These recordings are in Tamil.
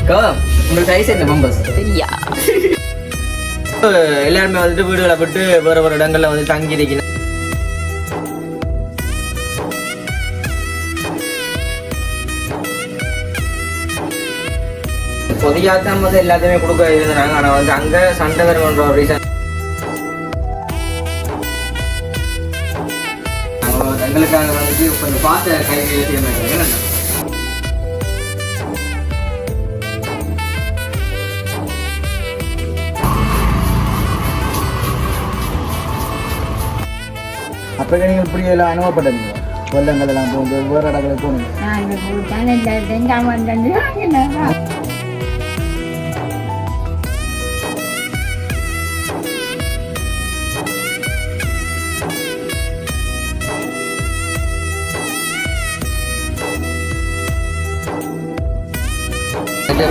உங்களுக்கு ஐஸ் என்ன மெம்பர்ஸ் எல்லாருமே வந்துட்டு வீடுகளை விட்டு வேற ஒரு இடங்கள்ல வந்து தங்கி இருக்கணும். பொதியாத்தான் வந்து எல்லாத்தையுமே கொடுக்க இருந்தாங்க. ஆனா வந்து அங்க சண்டை வரும்ன்ற ஒரு ரீசன் எங்களுக்காக வந்துட்டு கொஞ்சம் பார்த்த கைது செய்ய மாட்டாங்க. அப்போ நீங்கள் இப்படி எல்லாம் அனுபவப்பட்டீங்க வெள்ளங்கள் எல்லாம் போகுது வேறு இடங்களுக்கு போகணும்.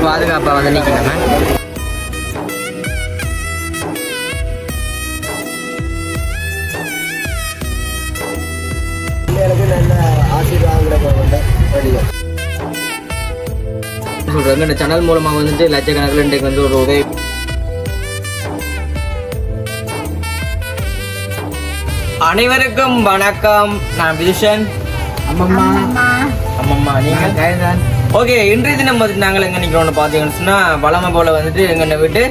பாதுகாப்பா வந்து நிற்கணுமா சொல்றாங்க. இந்த சேனல் மூலமா வந்துட்டு லட்சக்கணக்கில் இன்றைக்கு வந்து ஒரு உதவி. அனைவருக்கும் வணக்கம். நான் விதுஷன். அம்மம்மா நீங்க ஓகே. இன்றைய தினம் வந்துட்டு நாங்கள் எங்க நிக்கிறோம்னு பாத்தீங்கன்னு சொன்னா வளமை போல வந்துட்டு எங்க வீட்டு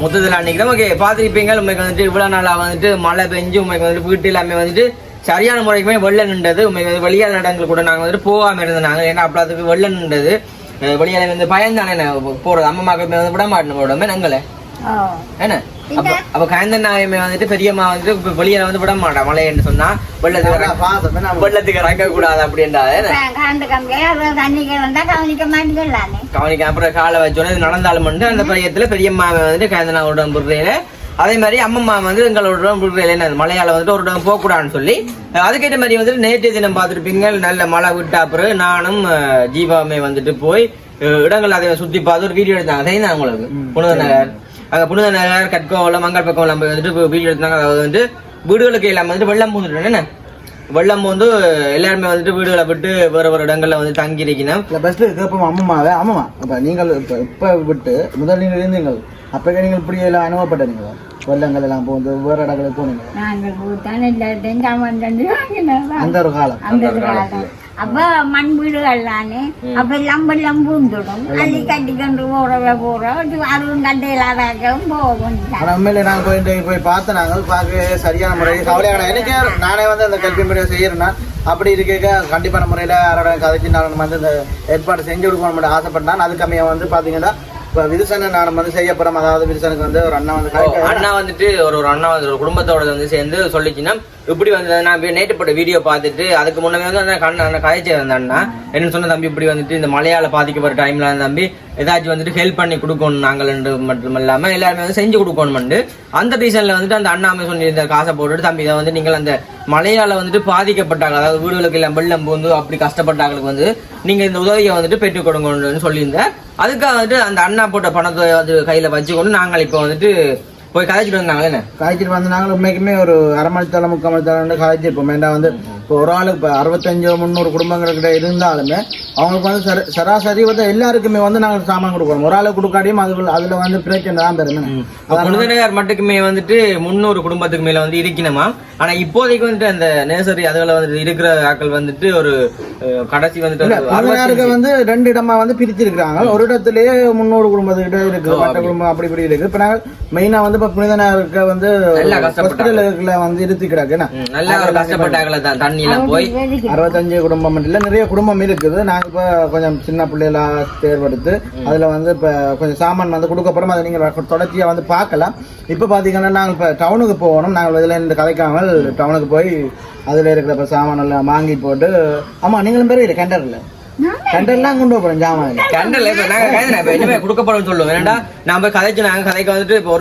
முத்தத்தில் நிக்கிறோம். ஓகே பாத்திருப்பீங்க. உண்மைக்கு வந்துட்டு இவ்வளவு நாளா வந்துட்டு மழை பெஞ்சு உண்மைக்கு வந்துட்டு வீட்டு எல்லாமே வந்துட்டு சரியான முறைக்குமே வெள்ளம் நின்றது. உண்மைக்கு வெளியால் இடங்கள் கூட நாங்கள் வந்துட்டு போகாம இருந்தாங்க. ஏன்னா அப்படி அதுக்கு வெள்ளம் நின்றது. வெளியால வந்து பயந்தானே போறது. அம்மாவுக்கு வந்து விட மாட்டேன் போடுமே நாங்களே என்ன அப்ப காய்ந்தனாயுமே வந்துட்டு பெரியம்மா வந்துட்டு வெளியில வந்து விட மாட்டான் மழைன்னு சொன்னா வெள்ளத்துக்கு இறக்க கூடாது அப்படின்றாரு. கவனிக்க அப்புறம் காலை வச்சோன்னே நடந்தாலும் அந்த பையத்துல பெரியம்மா வந்துட்டு காய்ந்தனாவோட புரியில அதே மாதிரி அம்மம்மா வந்து எங்களோட புரியில மழையால வந்துட்டு ஒரு இடம் போகக்கூடாதுன்னு சொல்லி அதுக்கேற்ற மாதிரி வந்துட்டு நேற்றைய தினம் பார்த்துருப்பீங்க. நல்ல மழை விட்டா அப்புறம் நானும் ஜீவாமே வந்துட்டு போய் இடங்கள் அதை சுத்தி பார்த்து ஒரு வீடியோ எடுத்தாங்க. சரிதான் உங்களுக்கு புனித நகர் அங்கே புனித நகர் கட்கோவில் மங்கள் பக்கம் நம்ம வந்துட்டு வீடியோ எடுத்தாங்க. அதாவது வந்து வீடுகளுக்கு இல்லாமல் வந்துட்டு வெள்ளம் பூந்துட்டு என்ன வெள்ளம் வந்து எல்லாருமே வந்துட்டு வீடுகளை விட்டு வேற ஒரு இடங்கள்ல வந்து தங்கி இருக்கணும். பெஸ்ட் கேட்போம் அம்மம்மாவே. ஆமாம்மா அப்போ நீங்கள் இப்போ விட்டு முதல் நீங்கள் இருந்தீங்கள் அப்போ நீங்கள் இப்படி எல்லாம் அனுபவப்பட்டீங்களா வெள்ளங்கள் எல்லாம் போகுது வேறு இடங்களுக்கு போனீங்க அந்த ஒரு காலம். அப்ப மண் வீடுகள்லானே அப்ப எல்லாம் வெள்ளம் பூந்துடும். அள்ளி கட்டி கொண்டு போறோம் அதுவும் கண்டையிலாதாக்கவும் போகும். உண்மையிலே நாங்கள் போய் பார்த்து நாங்கள் பார்க்க சரியான முறையில் கவலையான எனக்கு நானே வந்து அந்த கல்வி முறையை செய்யறேன்னா அப்படி இருக்க கண்டிப்பான முறையில் யாரோட கதைக்கு நான் வந்து இந்த ஏற்பாடு செஞ்சு கொடுக்கணும் ஆசைப்பட்டேன். அதுக்கு அமைய வந்து பார்த்தீங்கன்னா இப்போ விதுசனை நான் வந்து செய்ய போகிறோம். அதாவது விதுசனுக்கு வந்து ஒரு அண்ணா வந்துட்டு ஒரு அண்ணா வந்து ஒரு குடும்பத்தோட வந்து சேர்ந்து சொல்லிச்சுன்னா இப்படி வந்து நான் நேற்று போட்ட வீடியோ பார்த்துட்டு அதுக்கு முன்னே வந்து அந்த கதைச்சி இருந்தான்னா என்ன சொன்ன தம்பி இப்படி வந்துட்டு இந்த மழையால பாதிக்கப்படுற டைம்ல தம்பி ஏதாச்சும் வந்துட்டு ஹெல்ப் பண்ணி கொடுக்கணும் நாங்கள் மட்டும் இல்லாம எல்லாருமே வந்து செஞ்சு கொடுக்கணும்னு அந்த ரீசன்ல வந்துட்டு அந்த அண்ணாமே சொல்லியிருந்த காசை போட்டுட்டு தம்பி இதை வந்து நீங்கள் அந்த மழையால வந்துட்டு பாதிக்கப்பட்டாங்க அதாவது வீடுகளுக்கு எல்லாம் வெள்ளம் பூந்து அப்படி கஷ்டப்பட்டாங்களுக்கு வந்து நீங்க இந்த உதவியை வந்துட்டு பெற்றுக் கொடுங்கன்னு சொல்லியிருந்தேன். அதுக்காக வந்துட்டு அந்த அண்ணா போட்ட பணத்தை வந்து கையில வச்சுக்கொண்டு நாங்கள் இப்போ வந்துட்டு போய் கதைச்சிட்டு வந்தாங்களே கதைச்சிட்டு வந்து நாங்கள் உண்மைக்குமே ஒரு அரை மணி தலை 3/4 மணி தலை கதைச்சிருப்போம். ஏன்னா வந்து இப்போ ஒரு ஆளுக்கு இப்போ 65-300 குடும்பங்கள்கிட்ட இருந்தாலுமே அவங்களுக்கு வந்து சராசரி வந்து எல்லாருக்குமே வந்து நாங்கள் சாமான் கொடுக்குறோம். ஒரு ஆளுக்கு கொடுக்காட்டியும் அதுல வந்து பிரச்சனை தான் பெருமை. மட்டுக்குமே வந்துட்டு 300 குடும்பத்துக்கு மேல வந்து இருக்கணுமா. ஆனா இப்போதைக்கு வந்துட்டு அந்த நேசரி அதுல வந்து இருக்கிற ஆட்கள் வந்துட்டு ஒரு கடைசி வந்துட்டு வந்து 2 இடமா வந்து பிரிச்சிருக்கிறாங்க. ஒரு இடத்துலயே 300 குடும்பத்துக்கிட்ட இருக்கு மற்ற குடும்பம் அப்படி இப்படி இருக்கு. இப்ப நாங்கள் மெயினா வந்து இப்ப புனிதனாருக்க வந்து வந்து இருத்தி கிடக்கு நல்லா கஷ்டப்பட்டாங்களே தான் தண்ணியில போய் 65 குடும்பம் இல்ல நிறைய குடும்பம் இருக்குது. நாங்க இப்ப கொஞ்சம் சின்ன பிள்ளைகளா தேர்வெடுத்து அதுல வந்து இப்ப கொஞ்சம் சாமான் வந்து கொடுக்கப்படும். அதை நீங்க தொடர்ச்சியா வந்து பார்க்கலாம். இப்ப பாத்தீங்கன்னா நாங்க இப்ப டவுனுக்கு போகணும். நாங்கள் இதுல இந்த கதைக்காமல் டவுனுக்கு போய் அதுல இருக்கிற சாமான் எல்லாம் வாங்கி போட்டு ஆமா நீங்களும் பேர் இல்லை கெண்டர்ல கண்டெல்லாம் கொண்டு போறோம் ஜாமான் கண்டல் இப்ப நாங்க இனிமே கொடுக்கப்படும் சொல்லுவோம். ஏன்னா நாம கதைச்சு நாங்க கதைக்கு வந்துட்டு இப்போ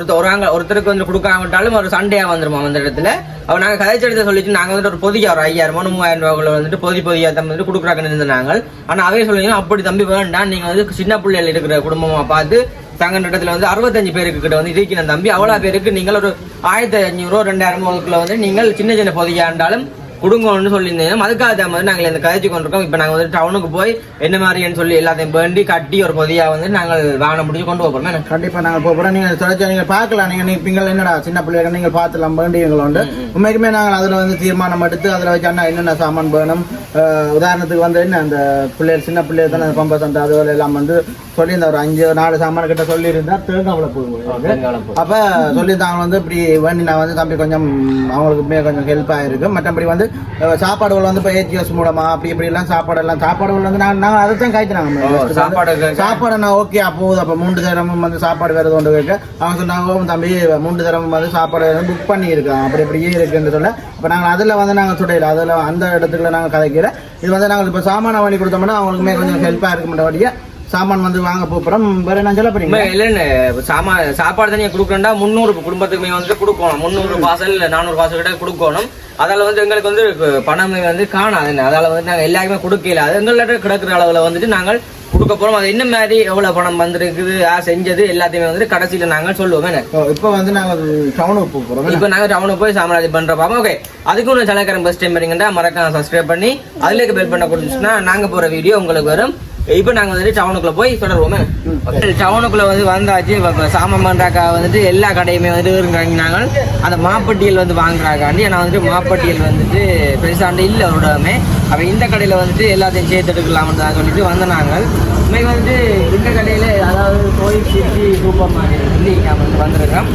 ஒருத்தருக்கு வந்து கொடுக்காமட்டாலும் ஒரு சண்டையா வந்துருமா அந்த இடத்துல. அவ நாங்க கதைச்சு எடுத்து சொல்லிட்டு நாங்க வந்துட்டு ஒரு பொதியா ஒரு 5000-3000 ரூபாய்க்குள்ள வந்துட்டு பொதியா தம்பி வந்து கொடுக்குறாங்கன்னு இருந்தாங்க. ஆனா அவைய சொல்லுவீங்க அப்படி தம்பி வேண்டாம் நீங்க வந்து சின்ன பிள்ளைகள் இருக்கிற குடும்பமா பார்த்து தங்க இடத்துல வந்து 65 பேருக்கு கிட்ட வந்து இருக்கணும் தம்பி. அவ்வளவு பேருக்கு நீங்கள் ஒரு 1500 2000 வந்து நீங்கள் சின்ன சின்ன பொதியா இருந்தாலும் கொடுங்கன்னு சொல்லியிருந்தோம். அதுக்காக மாதிரி நாங்கள் இந்த கதைச்சு கொண்டிருக்கோம். இப்போ நாங்கள் வந்து டவுனுக்கு போய் என்ன மாதிரின்னு சொல்லி எல்லாத்தையும் வேண்டி கட்டி ஒரு பொதியா வந்து நாங்கள் வாகனம் முடிச்சு கொண்டு போகிறோம். கண்டிப்பா நாங்கள் போகிறோம். நீங்கள் தொலைச்சா நீங்கள் பார்க்கலாம். நீங்கள் என்னடா சின்ன பிள்ளைகள் நீங்கள் பார்த்துலாம் வேண்டியவங்களை உண்டு. உண்மைக்குமே நாங்கள் அதில் வந்து தீர்மானம் எடுத்து அதில் வச்சு அண்ணா என்னென்ன சாமான் வேணும், உதாரணத்துக்கு வந்து என்ன அந்த பிள்ளைகள் சின்ன பிள்ளைகள் தானே பம்பஸ் அந்த அதுவரை எல்லாம் வந்து சொல்லியிருந்தா ஒரு 5-4 சாமான கிட்ட சொல்லியிருந்தா தேங்காவில் போடுவோம். அப்போ சொல்லியிருந்தாங்க வந்து இப்படி வேண்டி நான் வந்து தம்பி கொஞ்சம் அவங்களுக்கு கொஞ்சம் ஹெல்ப் ஆகிருக்கு. மற்றபடி வந்து சாப்பாடுகள் வந்து இப்போ ஏஜிஎஸ் மூலமா அப்படி இப்படிலாம் சாப்பாடுகள் வந்து நாங்கள் அதை தான் காய்ச்சினாங்க. சாப்பாடு நான் ஓகே போகுது. அப்போ 3 தரமும் வந்து சாப்பாடு வேறு கொண்டு வைக்க அவங்க சொன்னாங்க தம்பி 3 தரமும் வந்து சாப்பாடு புக் பண்ணியிருக்கோம் அப்படி இப்படியே இருக்குன்னு சொல்ல. இப்போ நாங்கள் அதில் வந்து நாங்கள் சுடையில அதில் அந்த இடத்துக்குள்ள நாங்கள் கதைக்கிற இது வந்து நாங்கள் இப்போ சாமான் வாங்கி கொடுத்தோம்னா அவங்களுக்குமே கொஞ்சம் ஹெல்ப்பாக இருக்க மாட்டேன். சாமான் வந்து வாங்க போறோம். வேற என்ன சொல்ல போறீங்க? இல்ல சாப்பாடு தனியா கொடுக்கணும்னா 300 குடும்பத்துக்குமே வந்து கொடுக்கணும். 300 பார்சல் 400 பார்சல் கிட்ட கொடுக்கணும். அதால வந்து எங்களுக்கு வந்து பணமே வந்து காணாது. அதால வந்து நாங்க எல்லாருமே கொடுக்கல. அது எங்கள்கிட்ட கிடக்குற அளவுல வந்துட்டு நாங்கள் கொடுக்க போறோம். அது என்ன மாதிரி எவ்வளவு பணம் வந்திருக்குது செஞ்சது எல்லாத்தையுமே வந்து கடைசியில நாங்கள் சொல்லுவோம். இப்ப வந்து நாங்க டவுனுக்கு போறோம். இப்ப நாங்க டவுனுக்கு போய் சாம்ராஜ்யம் பண்ற பாப்போம். ஓகே, அதுக்கு ஒரு சலக்கரம் பஸ் டைம் பண்ணீங்கன்னா மறக்காம சப்ஸ்கிரைப் பண்ணி அதுல பெல் பண்ண கொடுத்துச்சுன்னா நாங்க போற வீடியோ உங்களுக்கு வரும். இப்ப நாங்க வந்துட்டு டவுனுக்குள்ள போய் தொடருவோமே. டவுனுக்குள்ள வந்து வந்தாச்சு. சாமான் பண்றாக்கா வந்துட்டு எல்லா கடையுமே வந்துட்டு இருக்கிறாங்க. அந்த மாப்பட்டியல் வந்து வாங்குறாக்காண்டி ஏன்னா வந்துட்டு மாப்பட்டியல் வந்துட்டு பெருசாண்டு இல்லை அவரோடமே. அப்ப இந்த கடையில வந்துட்டு எல்லாத்தையும் சேர்த்து எடுக்கலாம்னு தான் சொல்லிட்டு வந்த நாங்கள் இன்னைக்கு வந்துட்டு இந்த கடையில அதாவது கோயில் சிட்டி சூப்பர் மார்க்கெட் சொல்லி வந்து வந்திருக்கோம்.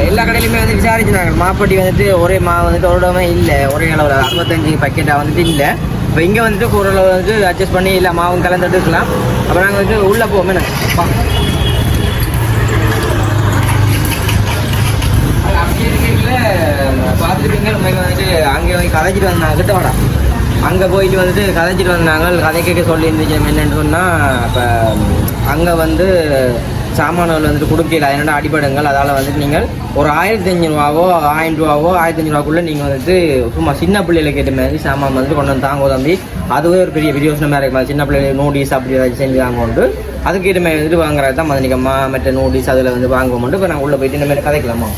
எல்லா கடையிலுமே வந்து விசாரிச்சுனாங்க. மாப்பட்டி வந்துட்டு ஒரே வந்துட்டு அவரோடமே இல்லை. ஒரே அளவில் 65 பக்கெட்டா வந்துட்டு இல்லை. இப்போ இங்கே வந்துட்டு ஓரளவு வந்து அட்ஜஸ்ட் பண்ணி இல்லை மாவும் கலந்துட்டு இருக்கலாம். அப்போ நாங்கள் வந்து உள்ளே போவோமே. அப்படி இருக்கீங்கள பார்த்துருப்பீங்க. நம்ம வந்துட்டு அங்கே போய் கதைச்சிட்டு வந்தாங்க. கிட்ட வாடா அங்கே போயிட்டு வந்துட்டு கதைச்சிட்டு வந்தாங்க. கதை கேட்க சொல்லியிருந்துச்சு என்னென்னு சொன்னால் இப்போ அங்கே வந்து சாமான்கள் வந்துட்டு கொடுக்கல. என்னென்ன அடிப்படைங்கள் அதால் வந்துட்டு நீங்கள் ஒரு 1500 ரூபாவோ 1000 ரூபாவோ 1500 ரூபாக்குள்ளே நீங்கள் வந்துட்டு சும்மா சின்ன பிள்ளைகளுக்கு ஏற்ற மாதிரி சாமான் வந்துட்டு கொண்டு வந்து தாங்க தம்பி. அதுவே ஒரு பெரிய யோசனை மாதிரி இருக்கும். சின்ன பிள்ளைகளுக்கு நோட்டீஸ் அப்படி ஏதாச்சும் செஞ்சு வாங்க அதுக்கு ஏற்ற மாதிரி வந்துட்டு வாங்குறது தான் மதினிக்கம்மா மற்ற நோட்டீஸ் அதில் வந்து வாங்குவோம். இப்போ நாங்கள் உள்ளே போயிட்டு இந்த மாதிரி கதைக்கலாமா?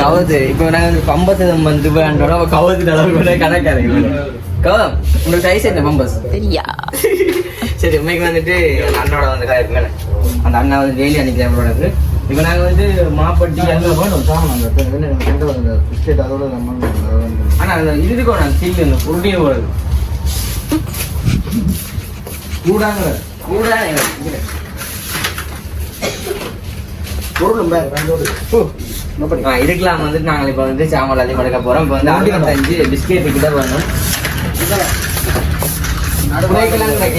கவுது இப்போ நாங்கள் 50 ரூபாய் கவுது அளவுக்கு கணக்காரு. உங்களுக்கு சைஸ் என்ன பம்பஸ் சரியா? சரி, உண்மைக்கு வந்துட்டு அண்ணோட வந்து கதை அந்த அண்ணா வந்து டெய்லி அன்னைக்கு நம்மளோட. இப்போ நாங்கள் வந்து மாப்பட்டி ஆனால் அந்த இதுக்கோ நாங்கள் சீல் இந்த உருட்டியே போடுறது கூடாங்க இருக்கலாம். வந்துட்டு நாங்கள் இப்போ வந்து சாமான் அதிகம் எடுக்க போகிறோம். இப்போ வந்து 65 பிஸ்கெட்டு கிட்ட வேணும்.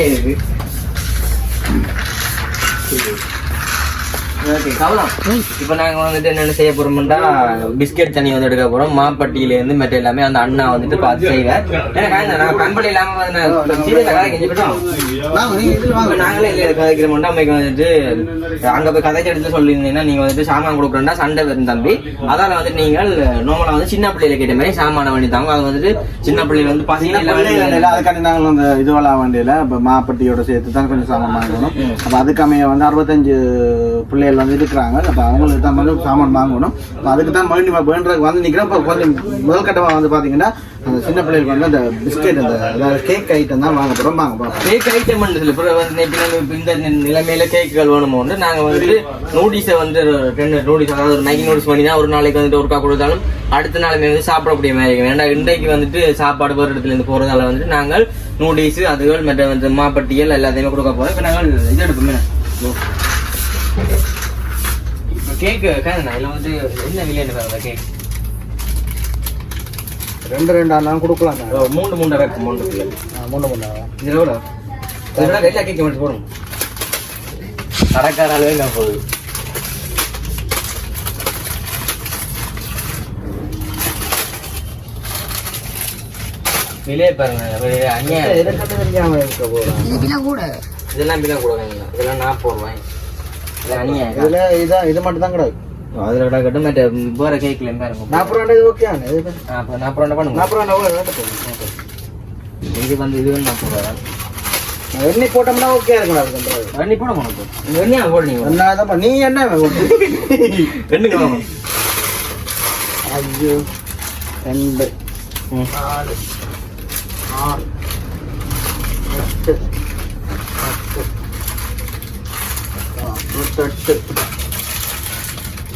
இருக்கு இப்ப நாங்க வந்துட்டு என்ன செய்ய போறோம்னா பிஸ்கெட் தண்ணி வந்து எடுக்க போறோம். மாப்பட்டியில இருந்து மற்ற எல்லாமே அந்த அண்ணா வந்துட்டு பார்த்து செய்வேன். கம்பெனி இல்லாம நாங்களே கதைக்கிற அம்மைக்கு வந்துட்டு அங்க போய் கதைச்ச இடத்துல சொல்லியிருந்தீங்கன்னா நீங்க வந்துட்டு சாமான் கொடுக்குறோம்னா சண்டை வரும் தம்பி. அதால வந்துட்டு நீங்கள் நார்மலா வந்து சின்ன பிள்ளைல கேட்ட மாதிரி சாமான வேண்டித்தாங்க. அது வந்துட்டு சின்ன பிள்ளைல வந்து பசங்க அதுக்காண்டி நாங்கள் அந்த இதுவெல்லாம் வேண்டியில இப்ப மாப்பட்டியோட சேர்த்து தான் கொஞ்சம் சாமான் வாங்கணும். அப்ப அதுக்கமைய வந்து 65 பிள்ளைகள் வந்து இருக்கிறாங்க. அப்போ அவங்களுக்கு தான் வந்து சாமான் வாங்கணும். அதுக்கு தான் வேண்டுறதுக்கு வந்து நிற்கிறோம். இப்போ கொஞ்சம் முதல் கட்டமாக வந்து பார்த்தீங்கன்னா அந்த சின்ன பிள்ளைகளுக்கு வந்து அந்த பிஸ்கெட் அந்த கேக் ஐட்டம் தான் வாங்க போகிறோம். வாங்க கேக் ஐட்டம் இந்த நிலைமையில கேக்குகள் வேணுமோன்னு நாங்கள் வந்து நோட்டீஸை வந்து 2 நோட்டீஸ் அதாவது ஒரு 9 நோட்டீஸ் பண்ணி தான் ஒரு நாளைக்கு வந்துட்டு ஒருக்கா கொடுத்தாலும் அடுத்த நாளுமே வந்து சாப்பிடக்கூடிய மாதிரி இருக்கும். ஏன்னா இன்றைக்கு வந்துட்டு சாப்பாடு போகிற இடத்துல இருந்து போகிறதால வந்துட்டு நாங்கள் நோட்டீஸு அதுகள் மற்ற வந்து மாப்பட்டியல் எல்லாத்தையுமே கொடுக்க போகிறோம். இப்போ நாங்கள் இது எடுப்போமே கேக்கு இதில் வந்து என்ன விலைன்னு கேக் 2 கொடுக்கலாம். 3 இருக்கும் 3 இதில் எவ்வளோ இதோட எல்லா கேக்கு மட்டும் போடும் கடைக்கார அளவே நான் போகுது. விலையை பாருங்க அநியாயம். இதெல்லாம் கூட இதெல்லாம் 40 ரூபாய். இது மட்டும் தான் கிடையாது. அதுல விட கட்டும் மற்ற வேற கேக்ல பாருங்க 40 ரூபாய். இது ஓகே. 40 ரூபாய் பண்ணுங்க. 40 ரூபாய் இது வந்து இது 40 ரூபாய். எண்ணெய் போட்டோம்னா ஓகே இருக்கும் அது பண்றது. எண்ணெய் போட போனோம். எண்ணெய் போடுறீங்க. என்னதான் நீ என்ன போட்டு எண்ணெய் வாங்க. 5 2 4 6 8 10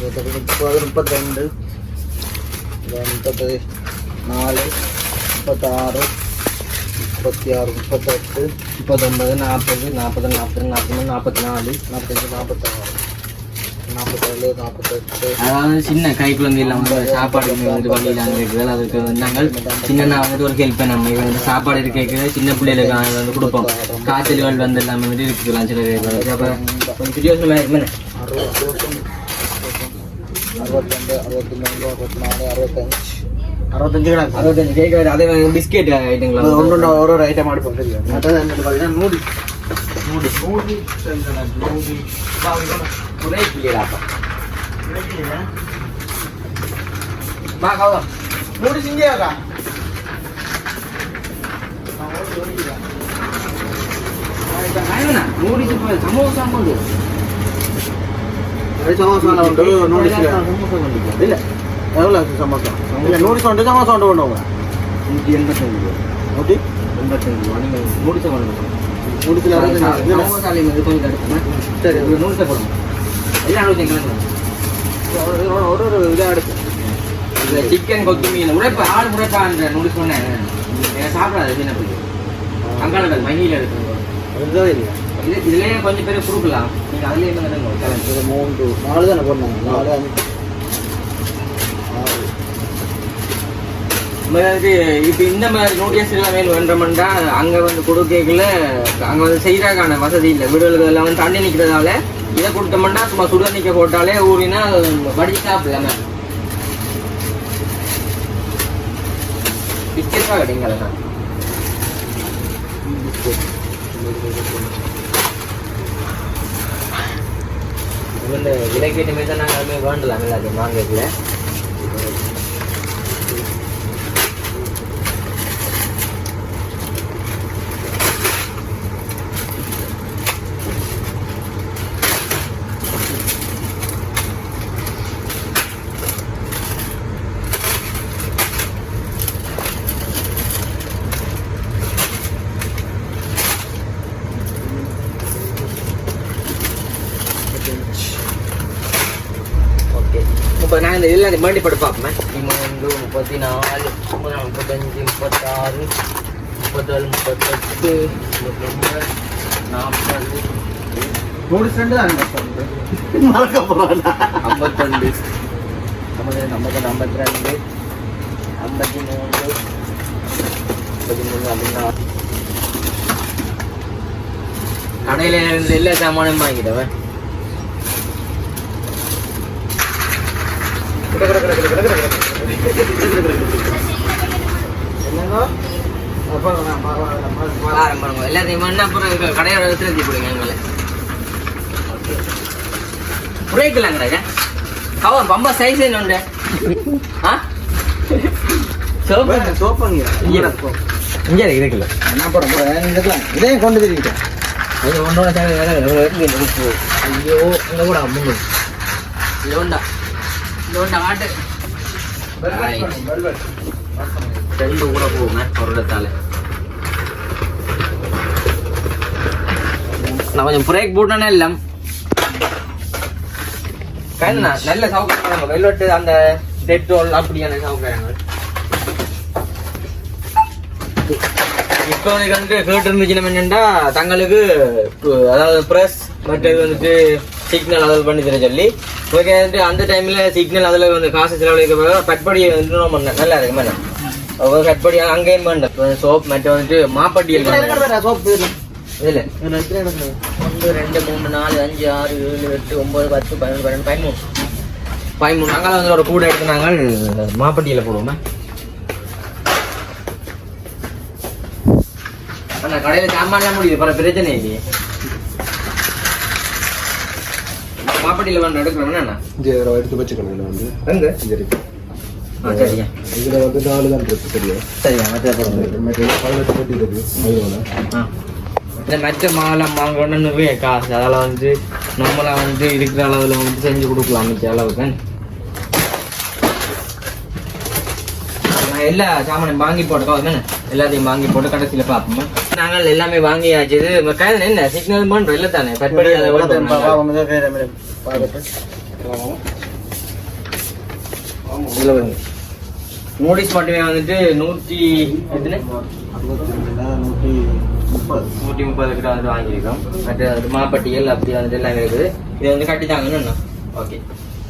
32 34 36 38 38 39 40 40 40 41 44 45 46 47 48 அதாவது சின்ன கை குழந்தைகள் வந்து சாப்பாடு வந்து வழியில் அங்கே இருக்குது. அதுக்கு வந்து நாங்கள் சின்ன வந்துட்டு ஒரு ஹெல்ப் நம்ம வந்து சாப்பாடு இருக்க சின்ன பிள்ளைகளுக்கு வந்து கொடுப்போம். காய்ச்சல்கள் வந்து எல்லாமே வந்து இருக்குதுலாம் சில அப்போ கொஞ்சம் சுச்சுவேஷன் இருக்குமே. 65 கேக் அதே பிஸ்கெட் ஐட்டங்களா ஒரு ஒரு ஐட்டம் ஆடி போட்டு நூடி ஒரே கிளியராப்பா நூடி சிங்கியாக்கா நூடிச்சு சமோசா கொண்டு சமோசா உண்டு நூடிஸ் இல்ல எவ்வளோ சமோசா இல்லை நூடிஸ் உண்டு சமோசா உண்டு கொண்டு போங்க 185 ஓகே 85 ரூபா நீங்கள் நூடிச்ச கொண்டு நூடிஸில் சமோசாலையும் வந்து கொஞ்சம் எடுக்கணும். சரி நூடிச்ச போடுங்க எல்லாம் ஒரு ஒரு இதாக எடுத்து இந்த சிக்கன் கொத்துமீன் உழைப்பு ஆள் உழைப்பான்ற நூடிஸ் சொன்னேன் சாப்பிடாது சின்ன பிள்ளை அங்காள மைனியில் எடுக்கணும். அதுதான் இல்லையா இது இதுலேயே கொஞ்சம் பேர் கொடுக்கலாம். நீங்கள் அதுலேயே இது 3 4 தானே போடணும் 4 5 இப்போ இந்த மாதிரி நோட்டீஸ் எல்லாமே வேண்டமெண்டா அங்கே வந்து கொடுக்கல அங்கே வந்து செய்கிறாக்கான வசதி இல்லை. வீடுகளுக்கு எல்லாம் வந்து தண்ணி நிற்கிறதால இதை கொடுத்தோம்னா சும்மா சுட நிற்க போட்டாலே ஊறினா வடிச்சு சாப்பிடலாமே. பிஸ்கெட்டாக கிடைங்களா இந்த விலைக்கேற்ற மாதிரி தான் நாங்கள் அதுமாதிரி வேண்டலாம் எல்லாத்தையும் மார்க்கெட்டில். இப்போ நான் இந்த எல்லாத்தையும் வேண்டி படுத்து பார்ப்பேன். 33 34 35 36 37 38 39 40 நூடிஸ் ரெண்டு தான் 52 52 53 அப்படின்னா கடையில் இருந்து எல்லா சாமானும் வாங்கிட்டவன். எல்லாத்தையும் அப்புறம் கடையோட எடுத்து போடுங்க எங்களை புரியக்கலாங்கிறாங்க. அவன் பம்பா சைஸ் என்ன உண்டு இங்கே இருக்குல்ல என்ன போட போகிறேன் இதே கொண்டு தெரிவிட்டேன். அது ஒன்றோட ஐயோ இங்கே கூட அம்முங்க இதோண்டா வாட்டு 2 கூட போகுங்க ஒரு இடத்தால. நான் கொஞ்சம் பிரேக் போட்டேன்னா எல்லாம் நல்ல சவுக்கரியங்கள் வெல்வெட்டு அந்த டெட்டோல் அப்படியான சவுக்கரியங்கள். இப்போ வந்து கேட்டு இருந்துச்சுன்னா என்னென்னா தங்களுக்கு அதாவது ப்ரெஸ் மற்றது வந்துட்டு சிக்னல் அதில் பண்ணி தர சொல்லி ஓகே வந்துட்டு அந்த டைமில் சிக்னல் அதில் வந்து காசு செலவழிக்க கட்படியை வந்து நம்ம பண்ணேன் நல்லா இருக்கு மேடம் கட்படி அங்கேயும் பண்ணேன் சோப் மற்ற வந்துட்டு மாப்பட்டியல் சோப்பு இதில் 1 2 3 4 5 6 7 8 9 10 11 12 13 நாங்கள் வந்து ஒரு கூட எடுத்து நாங்கள் மாப்பட்டியில் போடுவோமே. ஆனால் கடையில் சாமான்லாம் முடியுது பல பிரச்சனை இல்லையே. மாப்பட்டியில் வந்து எடுக்கிறோம்னா எடுத்து வச்சுக்கணும் வந்து எங்க சரியா இதில் வந்து 4 தான் இருக்கு சரியா சரியா மற்ற 18 போட்டி இருக்கு அதில் இந்த மற்ற மாவெல்லாம் வாங்கணும்னு நிறைய காசு அதெல்லாம் வந்து நம்மளாம் வந்து இருக்கிற அளவில் வந்து செஞ்சு கொடுக்கலாம் மிச்ச அளவுக்கு. எல்லா சாமானையும் வாங்கி போட்டுக்கோ எல்லாத்தையும் வாங்கி போட்டு கடைசியில் பார்ப்போம். நாங்கள் எல்லாமே வாங்கியாச்சு. இது கைது என்ன சிக்னல் பண்ணுறோம் இல்லை தானே பற்படி நோட்டீஸ் மட்டுமே வந்துட்டு 130 கிட்ட வந்து வாங்கியிருக்கோம். மற்ற மாப்பட்டியல் அப்படி வந்துட்டு எல்லாம் இருக்குது. இதை வந்து கட்டித்தாங்கன்னு ஓகே.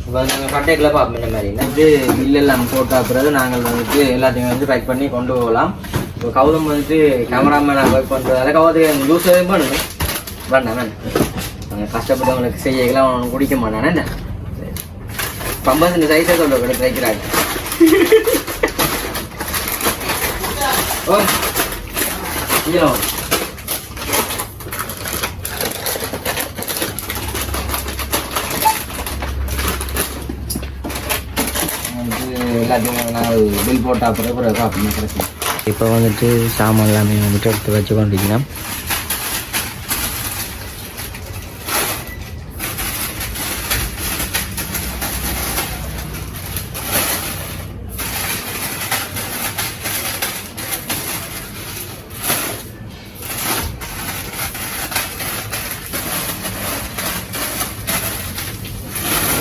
இப்போ நாங்கள் கட்டைக்குள்ள பார்ப்போம். இந்த மாதிரி வந்து பில்லெல்லாம் போட்ட பிறகு நாங்கள் வந்துட்டு எல்லாத்தையும் வந்து பேக் பண்ணி கொண்டு போகலாம். இப்போ கௌதம் வந்துட்டு கேமராமேனாக ஒர்க் பண்ணுறதால கௌதம் யூஸ் பண்ணணும் வேண்டாம். நாங்கள் கஷ்டப்பட்டவங்களுக்கு செய்யலாம் அவனுக்கு குடிக்க மாட்டானே. என்ன பம்பஸ் இந்த சைஸை சொல்ல கூட தைக்கிறாங்க. ஓ இதோ எல்லாத்தையும் நாங்கள் பில் போட்டால் பிறகு காப்பணும் கிடைக்கும். இப்போ வந்துட்டு சாமான் எல்லாமே வந்துட்டு எடுத்து வச்சு கொண்டிருக்கணும்.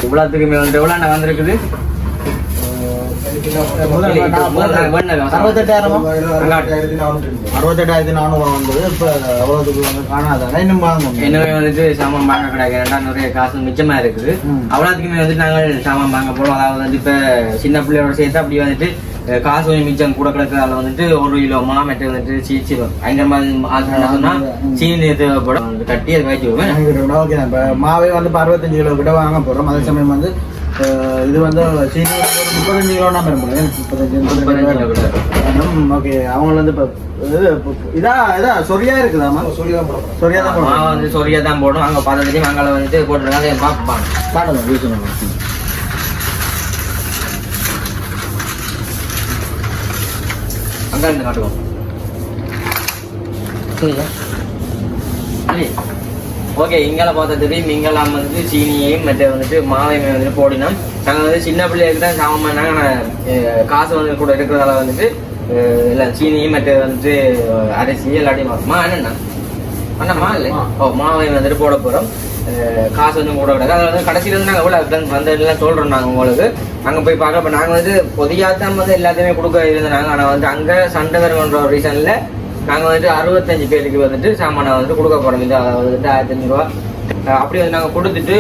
இவ்வளோத்துக்குமே வந்து எவ்வளோ வந்திருக்குது? 68,400 வந்தது. இப்போ அவ்வளோத்துக்கு வந்து காணாதானே இன்னும் வாங்கணும். இன்னுமே வந்துட்டு சாமான் வாங்க கிடையாது. நிறைய காசு மிச்சமா இருக்குது. அவ்வளோத்துக்குமே வந்துட்டு நாங்கள் சாமான் வாங்க போகிறோம். அதாவது வந்து இப்போ சின்ன பிள்ளையோட சேர்த்து அப்படி வந்துட்டு காசு கொஞ்சம் மிச்சம் கூட கிடக்கிறதால வந்துட்டு 1 கிலோ மாமெட்டு வந்துட்டு சீச்சிடும். பயங்கரமாக சொன்னா சீனி தேவைப்படும் கட்டி அதை வச்சு விடுவேன். ஓகே. இப்போ மாவே வந்து 65 கிலோ கிட்ட வாங்க போகிறோம். அதே சமயம் வந்து இது வந்து சீனி 35 கிலோனா பெரும்புல 35 கிலோ. ஓகே. அவங்க வந்து இப்போ இதான் சொரியா இருக்குதாமா? சொரியா தான் மாவை வந்து சொரியா தான் போடும். அங்கே 15 அங்கே வந்துட்டு போட்டுருக்காங்க. பார்ப்பாங்க காட்டணும் வீசணும். அங்கே இருந்து காட்டுவோம். ஓகே. இங்கெல்லாம் பார்த்தா தெரியும். இங்கெல்லாம் வந்துட்டு சீனியையும் மற்ற வந்துட்டு மாவையுமே வந்துட்டு போடினோம். நாங்கள் வந்து சின்ன பிள்ளைகளுக்கு தான் சாமான் காசு வந்து கூட இருக்கிறதால வந்துட்டு எல்லாம் சீனியும் மற்ற வந்துட்டு அரிசி எல்லாத்தையும் என்னண்ணா அண்ணா இல்லை மாவையும் வந்துட்டு போட போகிறோம். காசு வந்து கூட கிடையாது. அதில் வந்து கடைசியில் வந்து நாங்கள் எவ்வளோ வந்து எல்லாம் சொல்கிறோம். நாங்கள் உங்களுக்கு அங்கே போய் பார்க்க. இப்போ நாங்கள் வந்து பொதியாத்தான் வந்து எல்லாத்தையுமே கொடுக்க இருந்தாங்க. ஆனால் வந்து அங்கே சண்டை வருன்ற ஒரு ரீசனில் நாங்கள் வந்துட்டு 65 பேருக்கு வந்துட்டு சாமானை வந்துட்டு கொடுக்க போகிறோம். இது வந்துட்டு 1500 ரூபா அப்படி வந்து நாங்கள் கொடுத்துட்டு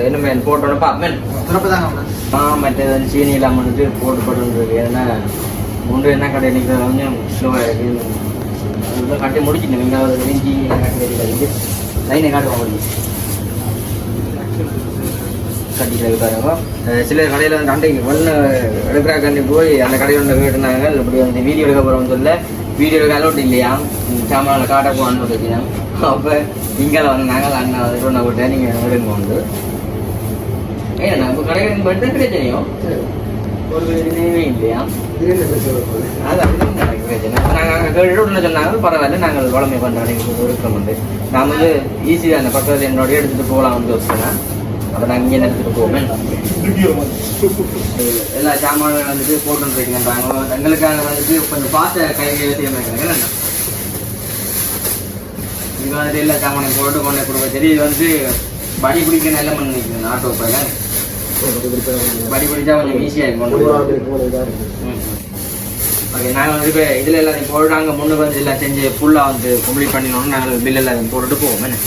இன்னுமே போட்டோன்னு பார்ப்பேன். மற்றது வந்து சீனி இல்லாமல் வந்துட்டு போட்டுருக்கு. ஏன்னா ஒன்று என்ன கடை நிற்கிறது கொஞ்சம் ஸ்லோவாக இருக்குது. கட்டி முடிச்சுட்டு நீங்கள் நெஞ்சு கட்டி லைனை காட்டுவோம். கட்டிட்டு பாருங்க. சில கடையில் வந்து அண்டைக்கு ஒன்று எடுக்கிறா கண்டி போய் அந்த கடையில் ஒன்று கேட்டுனாங்க. இப்படி வந்து வீடியோ எடுக்க போகிறோம்னு சொல்ல வீடியோ எடுக்க அலோட் இல்லையா சாமானில் காட்ட போகணும்னு வச்சுக்கலாம். அப்போ இங்கே வந்து நாங்கள் அண்ணா வந்துட்டு ஒன்று விட்டேன் நீங்கள் எடுங்க உண்டு. ஏன்னா இப்போ கடைகள் மட்டும் பிரச்சனையும் ஒரு இதுவே இல்லையா? அது அப்படி எனக்கு பிரச்சனை. நாங்கள் அங்கே கேட்டு சொன்னாங்க பரவாயில்ல நாங்கள் வளமை பண்ணுறோம் இருக்கிறோம். வந்து நான் வந்து ஈஸியாக அந்த பக்கத்தில் என்னோடய எடுத்துகிட்டு போகலாம்னு யோசிச்சேன். அப்போ நாங்கள் இங்கே எடுத்துகிட்டு போவேன். எல்லா சாமான்கள் வந்துட்டு போட்டுருக்கீங்கன்றாங்க. எங்களுக்காக வந்துட்டு கொஞ்சம் பார்த்த கைகள் செய்யறாங்க. இது வந்துட்டு எல்லா சாமானையும் போட்டு கொண்டே கொடுக்க சரி. இது வந்து படி பிடிக்க நல்ல மண் நிற்குது. ஆட்டோ பையில படி பிடிச்சா கொஞ்சம் ஈஸியாக இருக்கும். ஓகே. நாங்கள் வந்து இப்போ இதில் எல்லாத்தையும் போட்டு அங்கே முன்னுக்கு வந்து எல்லாம் செஞ்சு ஃபுல்லாக வந்து கம்ப்ளீட் பண்ணிடணும். நாங்கள் பில் எல்லாம் போட்டுட்டு போவோம். என்ன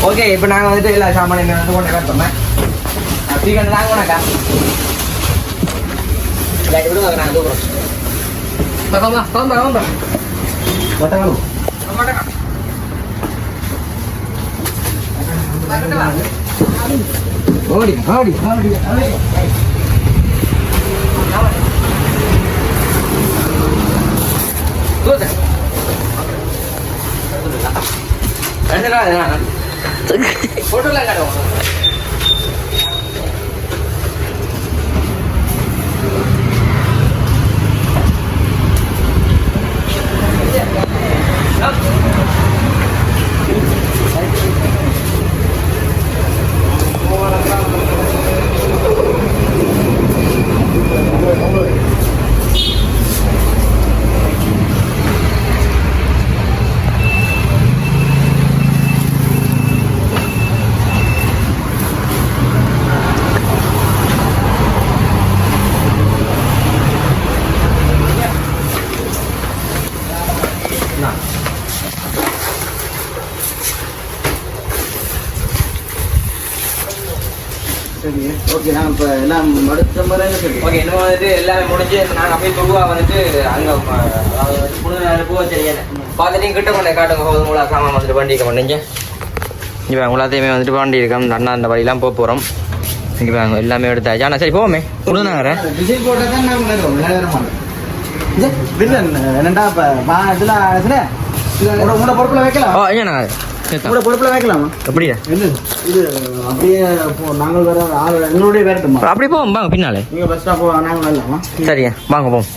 ஓகே. இப்போ நாங்கள் வந்துட்டு எல்லா சாமானையும் வந்து கொண்டு காட்டுறோம். சீக்கிரம் நாங்கள் கொண்டாக்கா விடுவாங்க. நாங்கள் தூக்குறோம். ஓடி ஓடி ஓடி போட்டோலாம் காட்டுவோம். சரி ஓகே நான் இப்போ எல்லாம் அடுத்த முறையில் சரி ஓகே இன்னும் வந்துட்டு எல்லாமே முடிஞ்சு நாங்கள் அப்படியே துருவா வந்துட்டு அங்கே முழுநாள் பூவை சரியான பார்த்துட்டு கிட்ட கொண்டே காட்டுங்க போதும் உங்களா சாமான் வந்துட்டு வண்டிக்க மாட்டீங்க இங்கே உங்களாத்தையுமே வந்துட்டு வண்டி இருக்கோம் அண்ணா அந்த வழியெல்லாம் போக போகிறோம் இங்கே வாங்க எல்லாமே எடுத்தாச்சு ஆனால் சரி போவோமே முழுநாகிறேன் டிசைன் போட்டால் தான் நாங்கள் விளையாடுறோம் என்னண்டா இப்போ இதில் உங்களோட பொறுப்பில் வைக்கலாம் ஓ ஐயா நாங்கள் உங்களோட பொறுப்பில் வைக்கலாமா அப்படியா இது அப்படியே நாங்கள் வேற ஆள் எங்களுடைய வேறட்டுமா அப்படியே போவோம் வாங்க பின்னாலே நீங்கள் பஸ் ஸ்டாப் நாங்கள் வரலாமா சரியா வாங்க போவோம்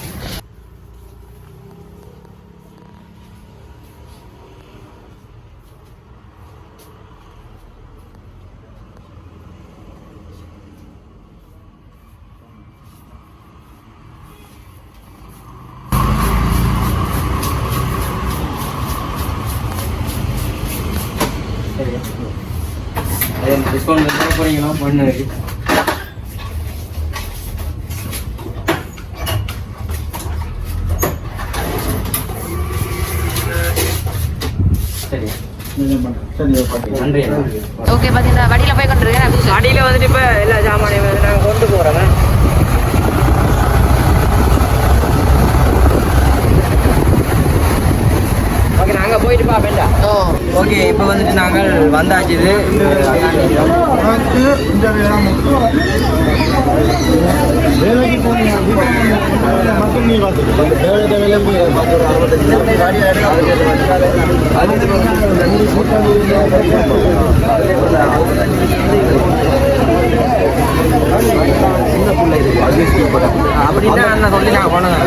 டிஸ்கவுண்ட் பண்ண போறீங்களா பண்ணு சரி நன்றி ஓகே பார்த்தீங்கன்னா வண்டியில் போய் கொண்டிருக்கேன் வண்டியில் வந்துட்டு இப்போ எல்லா சாமானையும் வந்து நாங்கள் கொண்டு போகிறோங்க ஓகே நாங்கள் போயிட்டு பார்ப்பேன்டா ஓகே இப்போ வந்துட்டு நாங்கள் வந்தாச்சு இது அப்படின்னா நான் சொல்லி நான் போனேன்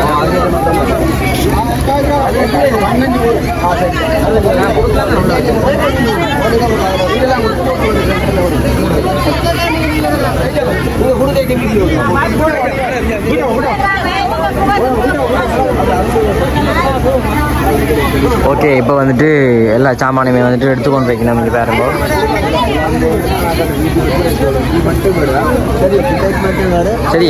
ஓகே இப்போ வந்துட்டு எல்லா சாமானையுமே வந்துட்டு எடுத்துக்கொண்டு வைக்கணும் இங்கே பாருங்க சரி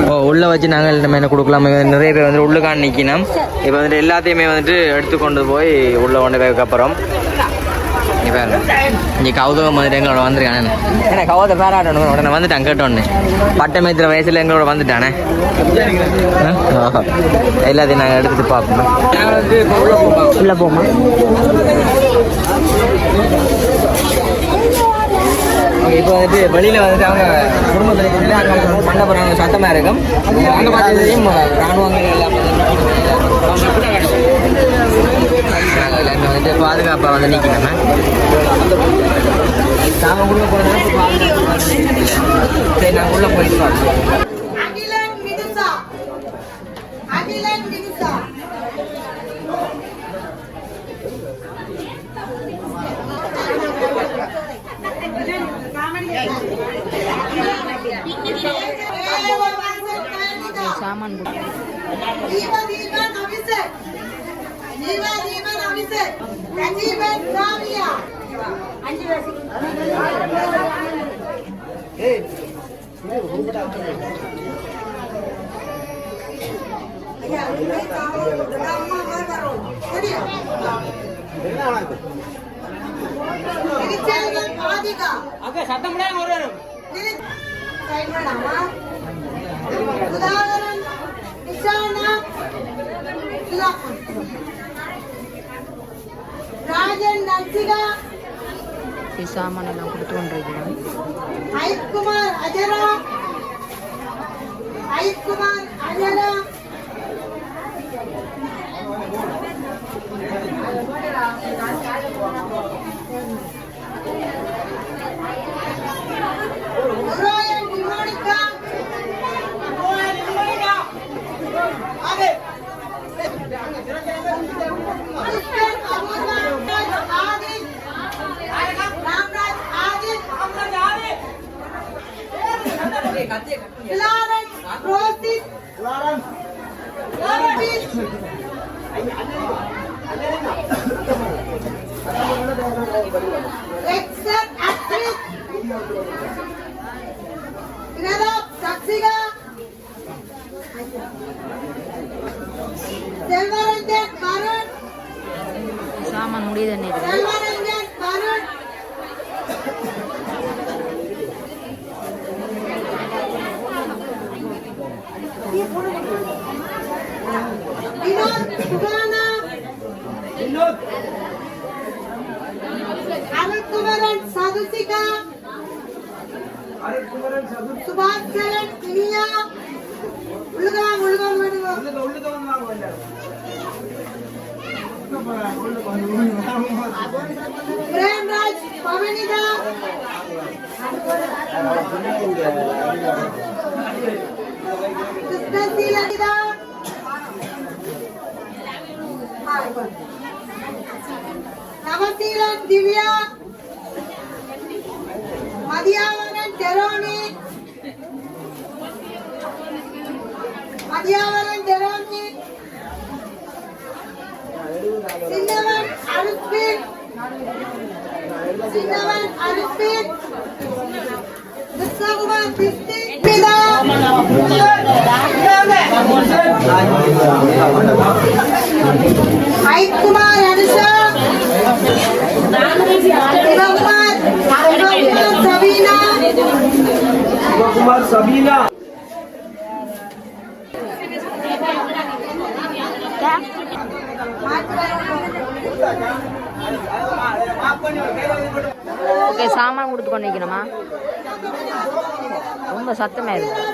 ஓ உள்ளே வச்சு நாங்கள் இந்த மாதிரி கொடுக்கலாம் நிறைய பேர் வந்து உள்ளுக்கான நிற்கணும் இப்போ வந்துட்டு எல்லாத்தையுமே வந்துட்டு எடுத்துக்கொண்டு போய் உள்ளே கொண்டு போய் அப்புறம் நீ பாருங்க இங்கே கௌதவம் வந்துட்டு எங்களோட வந்திருக்கானே ஏன்னா கௌத பேராட்டணும் உடனே வந்துட்டான் கேட்டோன்னு பட்டமேத்திர வயசில் எங்களோட வந்துட்டானே எல்லாத்தையும் நாங்கள் எடுத்துட்டு பார்ப்போம் நாங்கள் வந்து உள்ளே போமா இப்போ வந்துட்டு வெளியில் வந்துட்டு அவங்க குடும்பத்தில் அங்கே பண்ண போகிறாங்க சத்தமாக இருக்கும் அங்கே பார்த்ததையும் ராணுவங்கள் எல்லாம் வந்துட்டு பாதுகாப்பாக வந்து நிற்கணுமே நாங்கள் உள்ளே போகிறதுனா சரி நாங்கள் உள்ளே போயிட்டு பார்ப்போம் சாமான் ராஜன் நன்சிகா சாமான் எல்லாம் கொடுத்து கொண்டிருக்கிறோம் ஐக்குமார் அஜரா சாமான் முடியுது அருட்குமரன் சதுசிகா சுபாஸ்கரன் இனியா உள்ளுகலாம் பிரேம்ராஜ் பவனிதா கிருஷ்ணசீலனிதா நவசீலன் திவ்யா மதியாவரன் டெரோனி சின்னவன் அருட்பீர் கிருஷ்ணகுமார் பிஸ்தி பிதா மைக்குமார் அனுஷா சிவகுமார் சபீனா ஓகே சாமான் கொடுத்து கொண்டு வைக்கணுமா ரொம்ப சத்தமா இருக்கு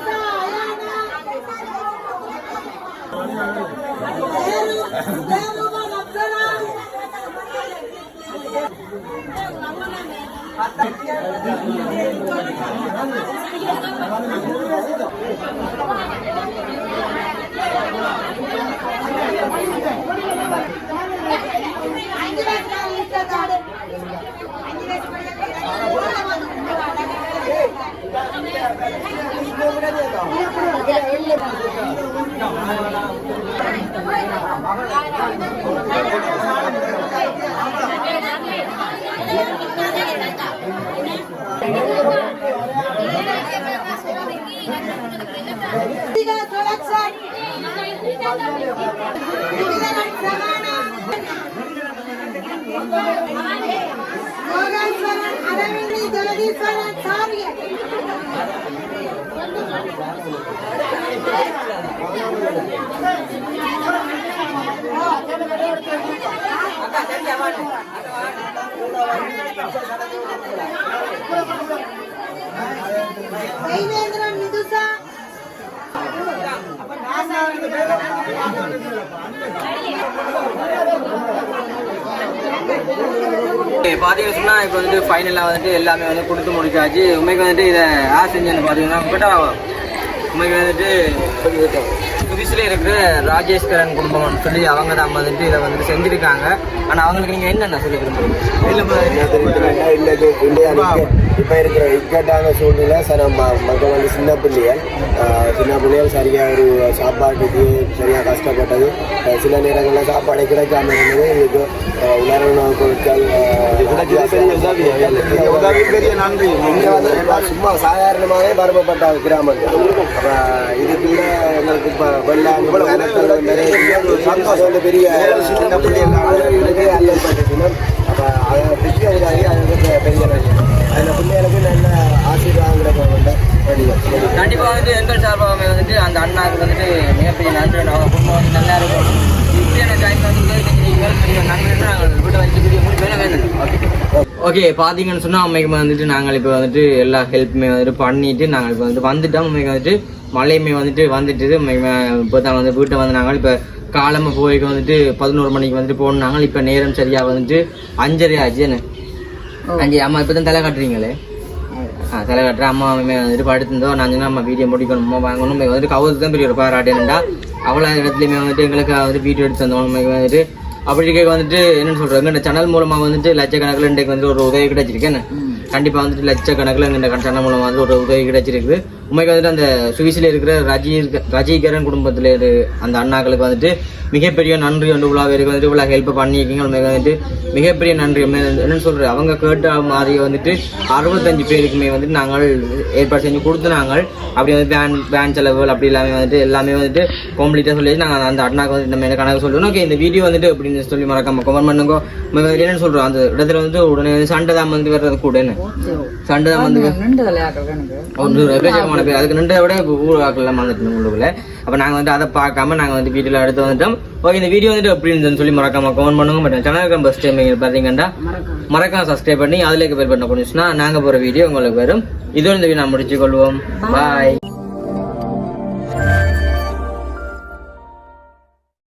பாத்தீங்கன்னா சொன்னா இப்போ வந்து ஃபைனலாக வந்துட்டு எல்லாமே வந்து கொடுத்து முடிச்சாச்சு. உண்மைக்கு வந்துட்டு இதை யார் செஞ்சேன்னு பார்த்தீங்கன்னா உண்மைக்கு வந்துட்டு புதுசில் இருக்கிற ராஜேஷ்கரன் குடும்பம்னு சொல்லி அவங்க தான் வந்துட்டு இதை வந்துட்டு செஞ்சுருக்காங்க. ஆனால் அவங்களுக்கு நீங்கள் என்னென்ன சொல்லி இப்போ இருக்கிற இக்கட்டான சூழ்நிலை சார் மக்கள் வந்து சின்ன பிள்ளைகள் சரியாக ஒரு சாப்பாட்டுக்கு சரியாக கஷ்டப்பட்டது. சில நேரங்களில் சாப்பாடு கிடைக்காம இருந்தது. இதுக்கு உணர உணவுப் பொருட்கள் சும்மா சாதாரணமாகவே பரப்பப்பட்ட கிராமங்கள். இதுக்குள்ள எங்களுக்கு இப்போ வெள்ளாணி சந்தோஷம் வந்து பெரிய சின்ன பிள்ளைகளுக்கு அல்லப்பட்டினம். அப்போ அதை பெரிய பெரிய அந்த பிள்ளைகளுக்கு நல்ல ஆசீர்வாதங்களை கண்டிப்பாக வந்துட்டு எங்கள் சார்பாக வந்துட்டு அந்த அண்ணாவுக்கு வந்துட்டு மிகப்பெரிய நன்றி. அவங்க குடும்பம் வந்து நல்லா இருக்கும். இப்படியான டைம் வந்து பெரிய நன்றி நாங்கள் வீட்டை வந்து பெரிய முடிவு வேணும். ஓகே பார்த்தீங்கன்னு சொன்னால் அம்மைக்கு வந்துட்டு நாங்கள் இப்போ வந்துட்டு எல்லா ஹெல்ப்புமே வந்துட்டு பண்ணிட்டு நாங்கள் இப்போ வந்து வந்துட்டோம். அம்மைக்கு வந்துட்டு மழையுமே வந்துட்டு இப்போ தான் வந்து வீட்டை வந்து நாங்கள் இப்போ காலமாக போய்க்கு வந்துட்டு 11 மணிக்கு வந்துட்டு போனாங்க. இப்போ நேரம் சரியாக வந்துட்டு 5:30 ஆச்சுன்னு 5 அம்மா இப்போ தான் தலை காட்டுறீங்களே. தலை காட்டுற அம்மா வந்துட்டு படுத்திருந்தோம். நான் சொன்னால் அம்மா வீடியோ முடிக்கணும் வாங்கணும். வந்துட்டு கவுருக்கு தான் பெரிய ஒரு பாராட்டேன்டா அவ்வளோ இடத்துலையுமே வந்துட்டு எங்களுக்கு வந்துட்டு வீடியோ எடுத்து தந்தோம். வந்துட்டு அப்படி இருக்க வந்துட்டு என்னென்னு சொல்கிறாங்க, இந்த சேனல் மூலமாக வந்துட்டு லட்சக்கணக்கில் இன்றைக்கு வந்து ஒரு உதவி கிடைச்சிருக்கேன். கண்டிப்பாக வந்துட்டு லட்சக்கணக்கில் இந்த சேனல் மூலமாக வந்து ஒரு உதவி கிடைச்சிருக்குது. உண்மைக்கு வந்துட்டு அந்த சுவிஸில் இருக்கிற ரஜிகரன் குடும்பத்தில் அந்த அண்ணாக்களுக்கு வந்துட்டு மிகப்பெரிய நன்றி வந்து இவ்வளோ பேருக்கு வந்துட்டு இவ்வளோ ஹெல்ப் பண்ணியிருக்கீங்க. உண்மைக்கு வந்துட்டு மிகப்பெரிய நன்றி. என்னென்னு சொல்கிறேன், அவங்க கேட்ட மாதிரி வந்துட்டு 65 பேருக்குமே வந்துட்டு நாங்கள் ஏற்பாடு செஞ்சு கொடுத்து நாங்கள் அப்படி வந்து வேன் செலவுகள் அப்படி எல்லாமே வந்துட்டு கம்ப்ளீட்டாக சொல்லி நாங்கள் அந்த அண்ணாக்கு வந்து நம்ம என்ன கணக்கு சொல்லுவோம். ஓகே இந்த வீடியோ வந்துட்டு அப்படின்னு சொல்லி மறக்காம கமெண்ட் பண்ணுங்க. என்னென்னு சொல்கிறோம், அந்த இடத்துல வந்து உடனே சண்டை தான் வந்து வர்றது கூட என்ன சண்டை தான் வந்து ஒன்று ஊருக்கு அதுக்கு நின்றதை விட ஊராக்கெல்லாம் வந்துட்டோம் உள்ளுக்குள்ள. அப்போ நாங்கள் வந்து அதை பார்க்காம நாங்கள் வந்து வீட்டில் எடுத்து வந்துட்டோம். ஓகே, இந்த வீடியோ வந்துட்டு எப்படி இருந்துன்னு சொல்லி மறக்காம கமெண்ட் பண்ணுங்க. பட் சேனலுக்கு ஃபர்ஸ்ட் டைம் பார்த்தீங்கன்னா மறக்காம சப்ஸ்கிரைப் பண்ணி அதில் பெல் பண்ண போனிச்சுன்னா நாங்கள் போகிற வீடியோ உங்களுக்கு வரும். இதோட இந்த வீடியோ நான் முடிச்சு கொள்வோம். பாய்.